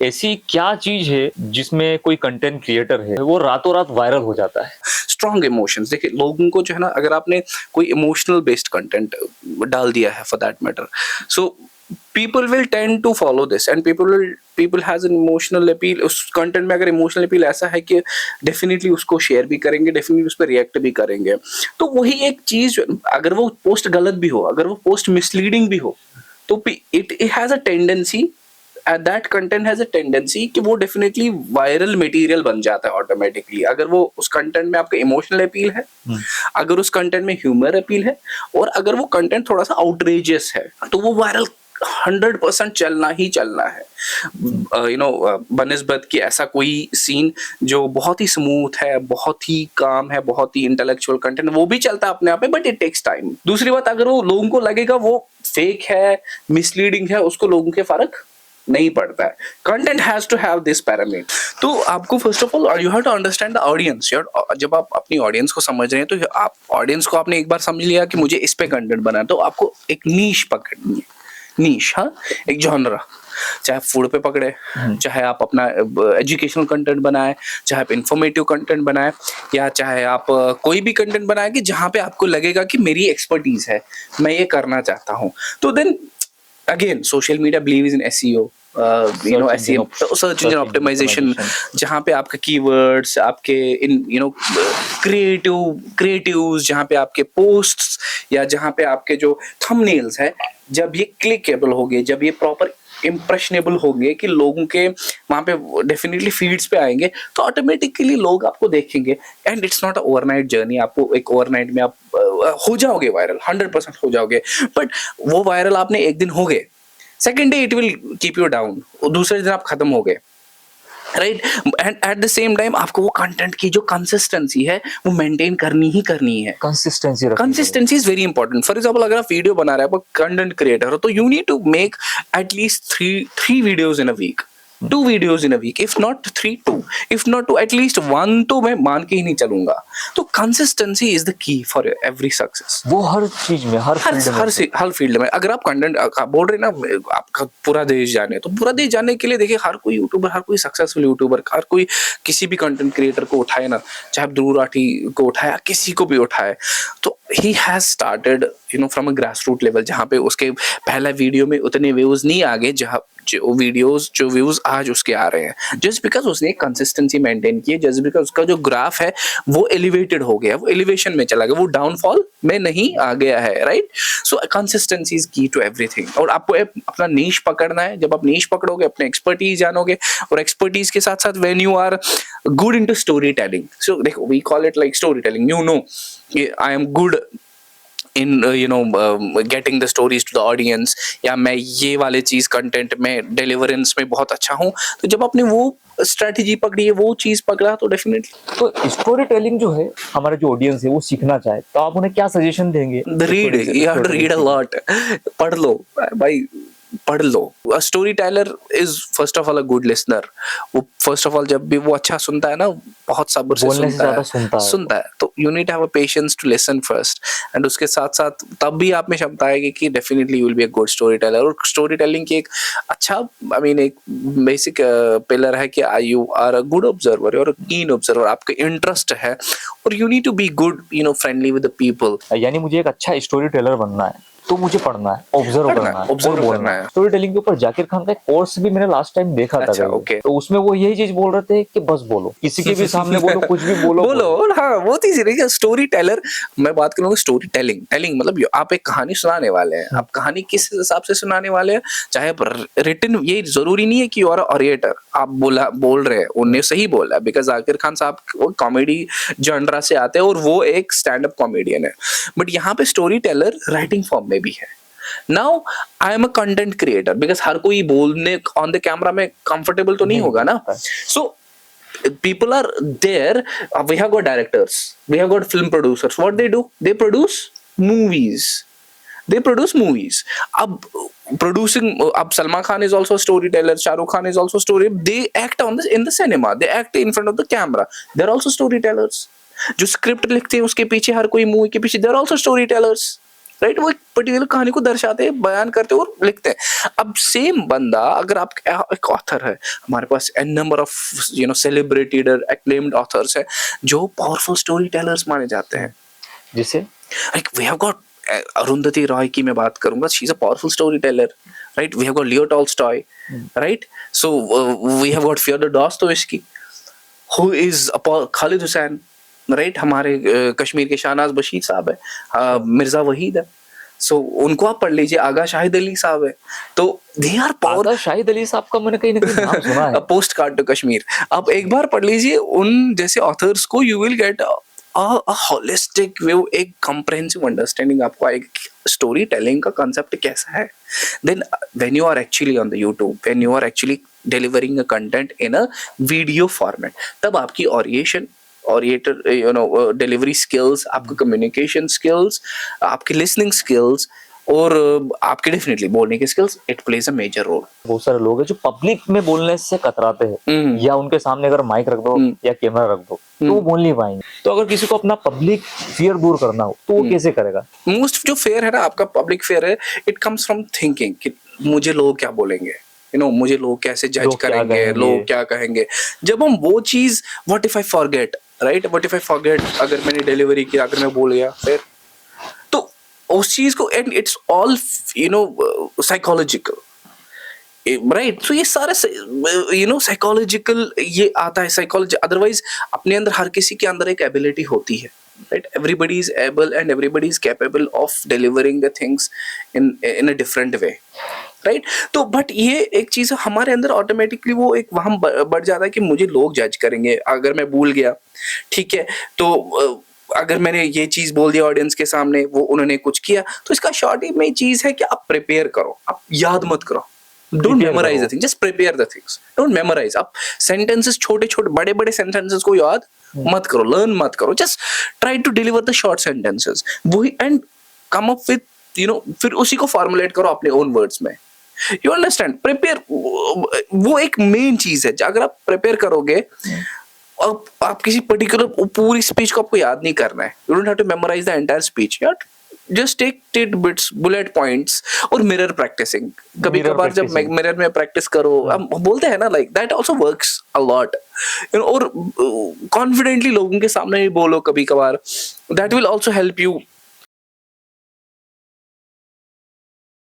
ऐसी क्या चीज है जिसमें कोई कंटेंट क्रिएटर है वो रातों रात वायरल हो जाता है? Strong emotions. देखिए लोगों को जो है ना, अगर आपने कोई इमोशनल बेस्ड कंटेंट डाल दिया है for that matter, so people will tend to follow this and people has an emotional appeal। उस कंटेंट में अगर इमोशनल अपील ऐसा है कि डेफिनेटली उसको शेयर भी करेंगे, डेफिनेटली उस पर रिएक्ट भी करेंगे। तो वही एक चीज, अगर वो पोस्ट गलत भी हो, अगर वो पोस्ट मिसलीडिंग भी हो, तो it has a tendency, that content has a tendency कि वो डेफिनेटली वायरल मटेरियल बन जाता है ऑटोमेटिकली। अगर वो उस कंटेंट में आपका इमोशनल अपील है, अगर उस कंटेंट में ह्यूमर अपील है, और अगर वो कंटेंट थोड़ा सा आउटरेजियस है, तो वो वायरल 100% चलना ही चलना है। बनस्बत की ऐसा कोई सीन जो बहुत ही स्मूथ है, बहुत ही काम है, बहुत ही इंटेलेक्चुअल कंटेंट, वो भी चलता है अपने आप में, बट इट टेक्स टाइम। दूसरी बात, अगर वो लोगों को लगेगा वो फेक है, मिसलीडिंग है, उसको लोगों के फर्क नहीं पड़ता है। Content has to have this parameter. तो आपको first of all you have to understand the audience. जब आप अपनी ऑडियंस को समझ रहे हैं, तो आप ऑडियंस को आपने एक बार समझ लिया कि मुझे इस पे कंटेंट बनाना है, तो आपको एक नीश पकड़नी है। नीश, हाँ, एक जॉनरा। चाहे फूड पे पकड़े, चाहे आप अपना एजुकेशनल कंटेंट बनाए, चाहे आप इंफॉर्मेटिव कंटेंट बनाए, या चाहे आप कोई भी कंटेंट बनाए कि जहाँ पे आपको लगेगा कि मेरी एक्सपर्टीज है, मैं ये करना चाहता हूँ। तो then again social media believes in SEO, SEO, search engine optimization, जहाँ पे आपके कीवर्ड्स, आपके क्रिएटिव्स, जहाँ पे आपके पोस्ट्स या जहाँ पे आपके जो थंबनेल्स है, जब ये क्लिकेबल होंगे, जब ये प्रॉपर इम्प्रेशनेबल होंगे कि लोगों के वहां पे डेफिनेटली फीड्स पे आएंगे, तो ऑटोमेटिकली लोग आपको देखेंगे। And it's not a overnight journey. आपको एक ओवरनाइट में आप हो जाओगे वायरल, 100% हो जाओगे, बट वो वायरल आपने एक दिन हो गए, second day it will keep you down, दूसरे दिन आप खत्म हो गए, right. And at the same time आपको वो कंटेंट की जो कंसिस्टेंसी है वो मेंटेन करनी ही करनी है। Consistency is very important. For example, अगर आप वीडियो बना रहे हैं, आप कंटेंट क्रिएटर हो, तो you need to make at least three videos in a week, 2 videos in a week, if not 3, 2, if not 2, at least 1 तो मैं मान के ही नहीं चलूंगा। तो consistency is the key for every success. वो हर चीज में, हर फील्ड में अगर आप कंटेंट बोल रहे ना, आपका पूरा देश जाने, तो पूरा देश जानने के लिए देखिए, हर कोई यूट्यूबर, हर कोई सक्सेसफुल यूट्यूबर, हर कोई किसी भी कंटेंट क्रिएटर को उठाए ना, चाहे ध्रुव राठी को उठाया, किसी को भी उठाए, तो he has started from a grass root level, जहाँ पे उसके पहला वीडियो में उतने व्यूज नहीं आ गए जहाँ जो व्यूज आज उसके आ रहे हैं, जस्ट बिकॉज उसने एक कंसिस्टेंसी मेंटेन की है, जस्ट बिकॉज उसका जो ग्राफ है वो एलिवेटेड हो गया, वो एलिवेशन में चला गया, वो डाउनफॉल में नहीं आ गया है, राइट। सो कंसिस्टेंसी इज की टू एवरीथिंग। और आपको अपना नीश पकड़ना है। जब आप नीश पकड़ोगे, अपने एक्सपर्टीज जानोगे, और एक्सपर्टीज के साथ साथ when you are good into story telling, so देखो we call it like story telling, I am good in getting the stories to the audience, या मैं ये वाले चीज कंटेंट में डिलीवरेंस में बहुत अच्छा हूँ। तो जब आपने वो स्ट्रेटेजी पकड़ी है, वो चीज पकड़ा, तो डेफिनेटली। तो स्टोरी टेलिंग जो है, हमारा जो ऑडियंस है वो सीखना चाहे, तो आप उन्हें क्या सजेशन देंगे? Read, you have to read a lot. पढ़ लो भाई, पढ़ लो। A story teller is first of all a good listener. वो फर्स्ट ऑफ ऑल जब भी वो अच्छा सुनता है ना, बहुत सब्र से सुनता है, तो you need to have a patience to listen first, and उसके साथ साथ तब भी आप में क्षमता आएगी कि definitely you will be a good story teller. और स्टोरी टेलिंग की एक अच्छा, एक बेसिक पिलर है कि you are a good observer और कीन ऑब्जर्वर, आपका इंटरेस्ट है, और you need to be good friendly with the people. यानी मुझे एक अच्छा स्टोरी टेलर बनना है, तो मुझे पढ़ना है, ऑब्जर्व करना है। स्टोरी टेलिंग के ऊपर जाकिर खान का एक कोर्स भी मैंने लास्ट टाइम देखा था। तो उसमें वो यही चीज बोल रहे थे कि बस बोलो, किसी के भी सामने बोलो, कुछ भी बोलो। हाँ, वो चीज है। स्टोरी टेलर, मैं बात करूंगा स्टोरी टेलिंग मतलब आप एक कहानी सुनाने वाले हैं। आप कहानी किस हिसाब से सुनाने वाले हैं, चाहे रिटन, ये जरूरी नहीं है कि यू आर ऑरिएटर। आप बोल रहे हैं, उन्हें सही बोला, बिकॉज जाकिर खान साहब वो कॉमेडी जॉनरा से आते हैं और वो एक स्टैंड अप कॉमेडियन है, बट यहाँ पे स्टोरी टेलर राइटिंग फॉर्म में भी है। Now I am a content creator, because हर कोई बोलने ऑन द कैमरा में कंफर्टेबल तो नहीं होगा ना। So people are there, we have got directors, we have got film producers. What they do, they produce movies. Ab producing, ab Salman Khan is also a storyteller, Shah Rukh Khan is also story, they act in the cinema, they act in front of the camera, they're also storytellers. जो script लिखते हैं उसके पीछे, हर कोई movie के पीछे, they're also storytellers, right? वो particular कहानी को दर्शाते हैं, बयान करते हैं और लिखते हैं। अब सेम बंदा अगर आप एक ऑथर है, हमारे पास an number of celebrated acclaimed authors है जो पावरफुल स्टोरी टेलर्स माने जाते हैं। जिससे like we have got Arundhati Roy की मैं बात करूंगा, she is a powerful story teller, right. We have got Leo Tolstoy, right. So we have got Fyodor Dostoevsky, who is Khaled Hosseini, right. हमारे कश्मीर के शाहनाज बशीर साहब है, मिर्जा वहीद है, सो उनको आप पढ़ लीजिए। आगा शाहिद अली साहब है, तो दे आर आगा शाहिद अली साहब का मैंने कहीं ना कहीं नाम सुना है। पोस्ट कार्ड टू कश्मीर, आप एक बार पढ़ लीजिए उन जैसे ऑथर्स को, you will get a holistic view, एक comprehensive understanding आपको एक स्टोरी टेलिंग का concept कैसा है। Then when you are actually on the YouTube, when you are actually delivering a content in a video format, तब आपकी delivery skills, आपका communication skills, आपकी लिसनिंग स्किल्स और आपके डेफिनेटली बोलने के skills, it plays a major role. बहुत सारे लोग हैं जो पब्लिक में बोलने से कतराते हैं, या उनके सामने अगर माइक रख दो या कैमरा रख दो तो वो बोल नहीं पाएंगे। तो अगर किसी को अपना पब्लिक फियर दूर करना हो तो वो कैसे करेगा? मोस्ट जो फेयर है ना आपका पब्लिक फेयर है, इट कम्स फ्रॉम थिंकिंग कि मुझे लोग क्या बोलेंगे, मुझे लोग कैसे जज करेंगे, लोग क्या कहेंगे। जब हम वो चीज, what if I forget, right, what if I forget, अगर मैंने डिलीवरी किया, अगर मैं भूल गया, फिर तो उस चीज को, and it's all psychological, right. तो ये सारे साइकोलॉजिकल ये आता है, साइकोलॉजी। अदरवाइज अपने अंदर हर किसी के अंदर एक एबिलिटी होती है, right? Everybody is able and everybody is capable of delivering the things in a different way, right? तो बट ये एक चीज हमारे अंदर ऑटोमेटिकली वो एक वहां बढ़ जाता है कि मुझे लोग जज करेंगे अगर मैं भूल गया, ठीक है। तो अगर मैंने ये चीज बोल दिया ऑडियंस के सामने, वो उन्होंने कुछ किया, तो इसका शॉर्ट में चीज है कि आप प्रिपेयर करो, आप याद मत करो। Don't memorize the thing, just prepare the things. Don't memorize. आप sentences छोटे छोटे बड़े बड़े sentences को याद मत करो, learn मत करो, just try to deliver the short sentences. वही and come up with, फिर उसी को formulate करो अपने own words में। You understand? Prepare, वो एक main चीज है। अगर आप prepare करोगे, आप किसी particular पूरी speech को आपको याद नहीं करना है। You don't have to memorize the entire speech. Just take tidbits, bullet points और mirror practicing. कभी कभार जब मिरर में प्रैक्टिस करो, हम बोलते हैं ना, like that also works a lot. और confidently लोगों के सामने भी बोलो कभी कभार, that will also help you